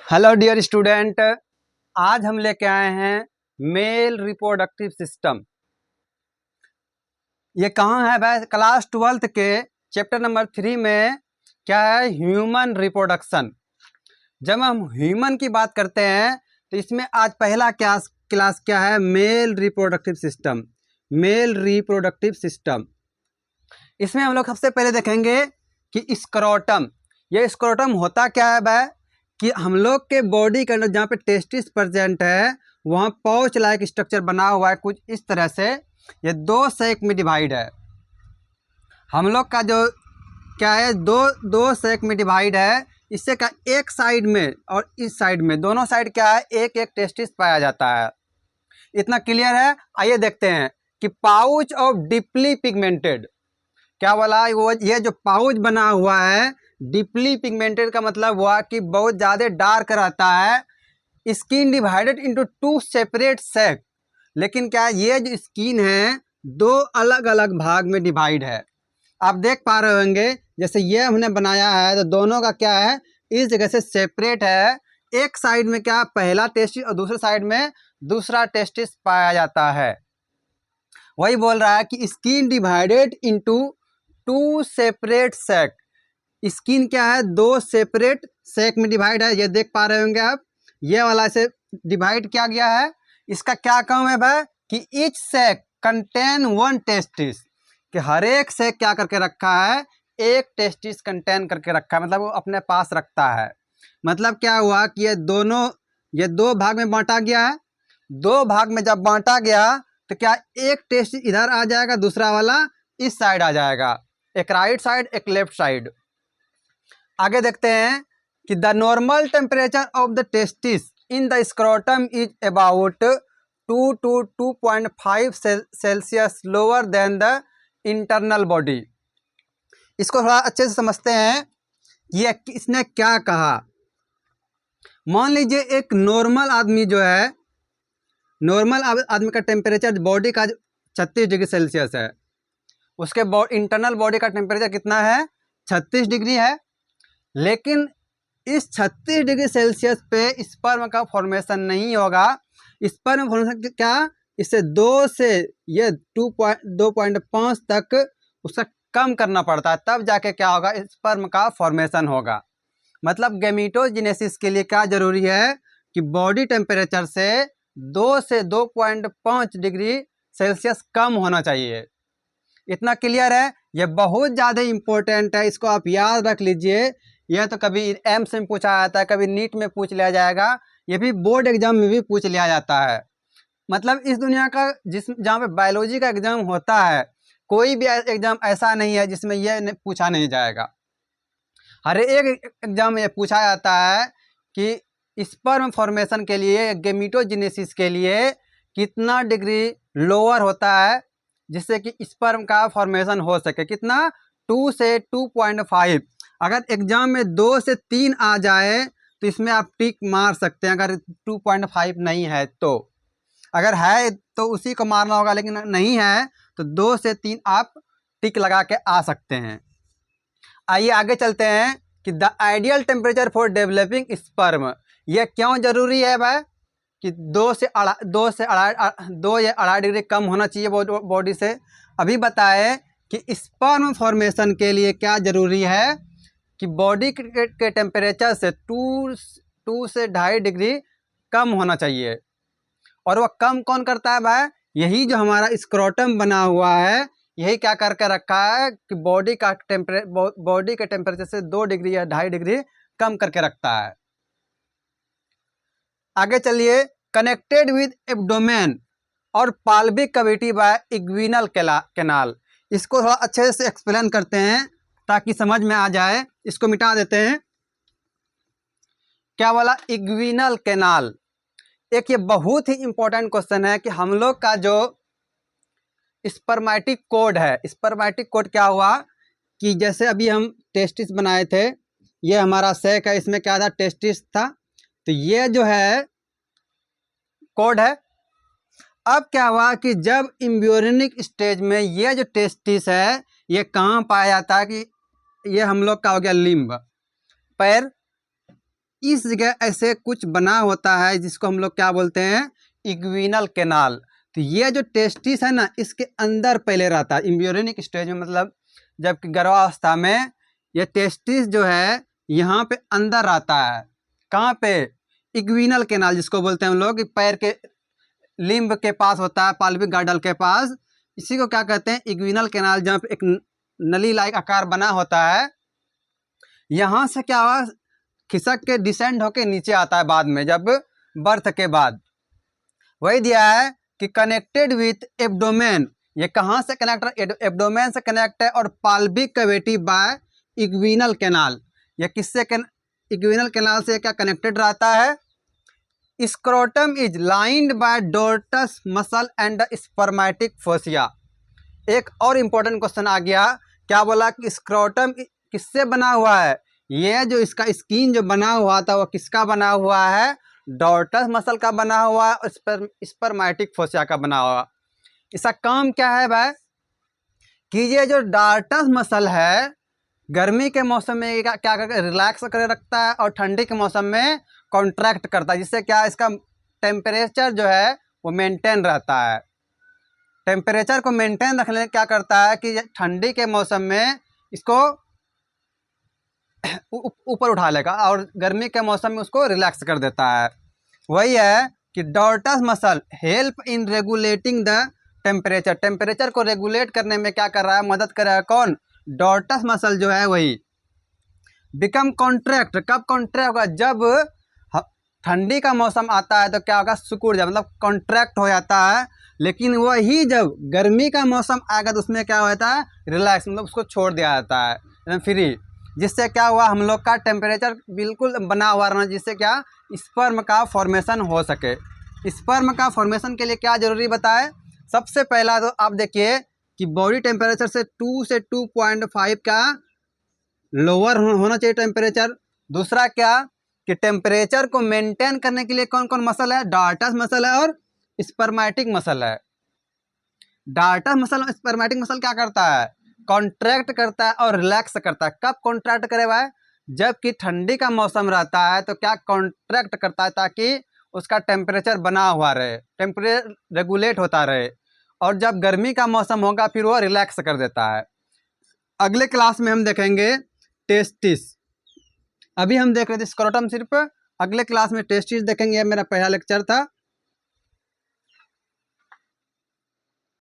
Hello dear student, आज हम लेके आए हैं मेल रिप्रोडक्टिव सिस्टम। ये कहाँ है भाई? क्लास 12th के चैप्टर नंबर 3 में क्या है? Human reproduction. जब हम ह्यूमन की बात करते हैं तो इसमें आज पहला क्लास क्या है? Male reproductive system. Male reproductive system, इसमें हम लोग सबसे पहले देखेंगे कि स्क्रोटम। ये स्क्रोटम होता क्या है भाई? कि हम लोग के बॉडी के अंदर जहाँ पे टेस्टिस प्रेजेंट है वहाँ पाउच लाइक स्ट्रक्चर बना हुआ है कुछ इस तरह से। ये दो सेक में डिवाइड है। हम लोग का जो क्या है, दो सेक में डिवाइड है। इससे का एक साइड में और इस साइड में, दोनों साइड क्या है, एक एक टेस्टिस पाया जाता है। इतना क्लियर है? आइए देखते हैं कि पाउच ऑफ डीपली पिगमेंटेड क्या बोला। वो ये जो पाउच बना हुआ है डीपली पिगमेंटेड का मतलब हुआ कि बहुत ज़्यादा डार्क रहता है। Skin divided into two separate sac, लेकिन क्या ये जो स्किन है दो अलग अलग भाग में डिवाइड है। आप देख पा रहे होंगे जैसे ये हमने बनाया है तो दोनों का क्या है, इस जगह से सेपरेट है। एक साइड में क्या पहला टेस्टिस और दूसरे साइड में दूसरा टेस्टिस पाया जाता है। वही बोल रहा है कि skin divided into two separate sac. Skin क्या है, दो सेपरेट सेक में डिवाइड है। ये देख पा रहे होंगे आप, ये वाला से डिवाइड किया गया है। इसका क्या काम है भाई कि ईच सेक कंटेन वन टेस्टिस, कि हर एक सेक क्या करके रखा है, एक टेस्टिस कंटेन करके रखा है, मतलब वो अपने पास रखता है। मतलब क्या हुआ कि ये दो भाग में बांटा गया है। दो भाग में जब बांटा गया तो क्या एक टेस्टिस इधर आ जाएगा, दूसरा वाला इस साइड आ जाएगा, एक राइट साइड एक लेफ्ट साइड। आगे देखते हैं कि the normal temperature of the testis in the scrotum is about 2 to 2.5 Celsius lower than the internal body. इसको थोड़ा अच्छे से समझते हैं। ये इसने क्या कहा, मान लीजिए एक नॉर्मल आदमी जो है, नॉर्मल आदमी का टेम्परेचर बॉडी का 36 डिग्री सेल्सियस है। उसके इंटरनल बॉडी का टेम्परेचर कितना है? 36 डिग्री है। लेकिन इस 36 डिग्री सेल्सियस पे स्पर्म का फॉर्मेशन नहीं होगा। स्पर्म फॉर्मेशन क्या, इससे 2 से ये 2.5 तक उसका कम करना पड़ता है, तब जाके क्या होगा, स्पर्म का फॉर्मेशन होगा। मतलब गैमीटोजेनेसिस के लिए क्या जरूरी है कि बॉडी टेम्परेचर से 2 से 2.5 डिग्री सेल्सियस कम होना चाहिए। इतना क्लियर है? ये बहुत ज़्यादा इम्पोर्टेंट है, इसको आप याद रख लीजिए। यह तो कभी एम्स में पूछा जाता है, कभी नीट में पूछ लिया जाएगा, ये भी बोर्ड एग्जाम में भी पूछ लिया जाता है। मतलब इस दुनिया का जहाँ पे बायोलॉजी का एग्जाम होता है, कोई भी एग्जाम ऐसा नहीं है जिसमें यह पूछा नहीं जाएगा। हर एक एग्जाम में ये पूछा जाता है कि स्पर्म फॉर्मेशन के लिए, गैमीटोजेनेसिस के लिए कितना डिग्री लोअर होता है जिससे कि स्पर्म का फॉर्मेशन हो सके। कितना? 2 से 2.5। अगर एग्जाम में 2 से 3 आ जाए तो इसमें आप टिक मार सकते हैं, अगर 2.5 नहीं है तो। अगर है तो उसी को मारना होगा, लेकिन नहीं है तो 2 से 3 आप टिक लगा के आ सकते हैं। आइए आगे चलते हैं कि the ideal temperature for developing sperm, यह क्यों जरूरी है भाई कि 2 या अढ़ाई डिग्री कम होना चाहिए बॉडी से। अभी बताए कि स्पर्म फॉर्मेशन के लिए क्या जरूरी है कि बॉडी के टेम्परेचर से 2 से 2.5 डिग्री कम होना चाहिए। और वह कम कौन करता है भाई? यही जो हमारा स्क्रोटम बना हुआ है, यही क्या करके रखा है कि बॉडी के टेम्परेचर से 2 डिग्री या 2.5 डिग्री कम करके रखता है। आगे चलिए, कनेक्टेड विद एब्डोमेन और pelvic cavity by inguinal canal. इसको थोड़ा अच्छे से एक्सप्लेन करते हैं ताकि समझ में आ जाए। इसको मिटा देते हैं। क्या बोला? इग्विनल कैनाल। एक ये बहुत ही इंपॉर्टेंट क्वेश्चन है कि हम लोग का जो स्पर्मेटिक कोड है, स्पर्मेटिक कोड क्या हुआ कि जैसे अभी हम टेस्टिस बनाए थे, ये हमारा सेक है, इसमें क्या था, टेस्टिस था, तो ये जो है कोड है। अब क्या हुआ कि जब एम्ब्रियोनिक स्टेज में ये जो टेस्टिस है ये कहाँ पाया जाता है, कि ये हम लोग का हो गया लिम्ब, पैर, इस जगह ऐसे कुछ बना होता है जिसको हम लोग क्या बोलते हैं, इग्विनल कैनाल। तो ये जो टेस्टिस है ना, इसके अंदर पहले रहता है एम्ब्रियोनिक स्टेज में, मतलब जबकि गर्भावस्था में ये टेस्टिस जो है यहाँ पे अंदर आता है। कहाँ पे, इग्विनल कैनाल जिसको बोलते हैं हम लोग, पैर के लिम्ब के पास होता है, पाल्विक गार्डल के पास। इसी को क्या कहते हैं, इग्विनल कैनाल, जहाँ पे एक नली लाइक आकार बना होता है। यहाँ से क्या हुआ, खिसक के डिसेंड होके नीचे आता है बाद में, जब बर्थ के बाद। वही दिया है कि कनेक्टेड विथ एब्डोमेन, ये कहाँ से कनेक्ट है, एब्डोमेन से कनेक्ट है, और pelvic cavity by inguinal canal. ये किससे इग्विनल कैनाल से क्या कनेक्टेड रहता है। Scrotum is lined by dartos muscle and spermatic fascia. एक और इम्पोर्टेंट क्वेश्चन आ गया, क्या बोला कि स्क्रोटम किससे बना हुआ है, ये जो इसका स्किन जो बना हुआ था वो किसका बना हुआ है, डॉर्टस मसल का बना हुआ है और स्पर्मेटिक फोसिया का बना हुआ। इसका काम क्या है भाई, कि ये जो डॉर्टस मसल है गर्मी के मौसम में क्या करके रिलैक्स करे रखता है, और ठंडी के मौसम में कॉन्ट्रैक्ट करता है, जिससे क्या इसका टेम्परेचर जो है वो मेंटेन रहता है। टेम्परेचर को मेंटेन रखने क्या करता है कि ठंडी के मौसम में इसको ऊपर उठा लेगा, और गर्मी के मौसम में उसको रिलैक्स कर देता है। वही है कि dartos muscle help in regulating the temperature, temperature को रेगुलेट करने में क्या कर रहा है, मदद कर रहा है। कौन, डॉर्टस मसल जो है वही। बिकम कॉन्ट्रैक्ट, कब कॉन्ट्रैक्ट होगा, जब ठंडी का मौसम आता है तो क्या होगा, सिकुड़ जाए, मतलब कॉन्ट्रैक्ट हो जाता है। लेकिन वही जब गर्मी का मौसम आएगा तो उसमें क्या होता है, रिलैक्स, मतलब उसको छोड़ दिया जाता है एकदम फ्री। जिससे क्या हुआ, हम लोग का टेम्परेचर बिल्कुल बना हुआ रहना, जिससे क्या स्पर्म का फॉर्मेशन हो सके। स्पर्म का फॉर्मेशन के लिए क्या जरूरी बताए, सबसे पहला तो आप देखिए कि बॉडी टेम्परेचर से 2 से 2.5 का लोअर होना चाहिए टेम्परेचर। दूसरा क्या, कि टेम्परेचर को मेंटेन करने के लिए कौन कौन मसल है, डॉर्टस मसल है और स्पर्मेटिक मसल है। डॉर्टस मसल और स्पर्मेटिक मसल क्या करता है, कॉन्ट्रैक्ट करता है और रिलैक्स करता है। कब कॉन्ट्रैक्ट करे भाई, जबकि ठंडी का मौसम रहता है तो क्या कॉन्ट्रैक्ट करता है, ताकि उसका टेम्परेचर बना हुआ रहे, टेम्परेचर रेगुलेट होता रहे। और जब गर्मी का मौसम होगा फिर वो रिलैक्स कर देता है। अगले क्लास में हम देखेंगे टेस्टिस। अभी हम देख रहे थे स्क्रोटम सिर्फ, अगले क्लास में टेस्टिस देखेंगे। मेरा पहला लेक्चर था।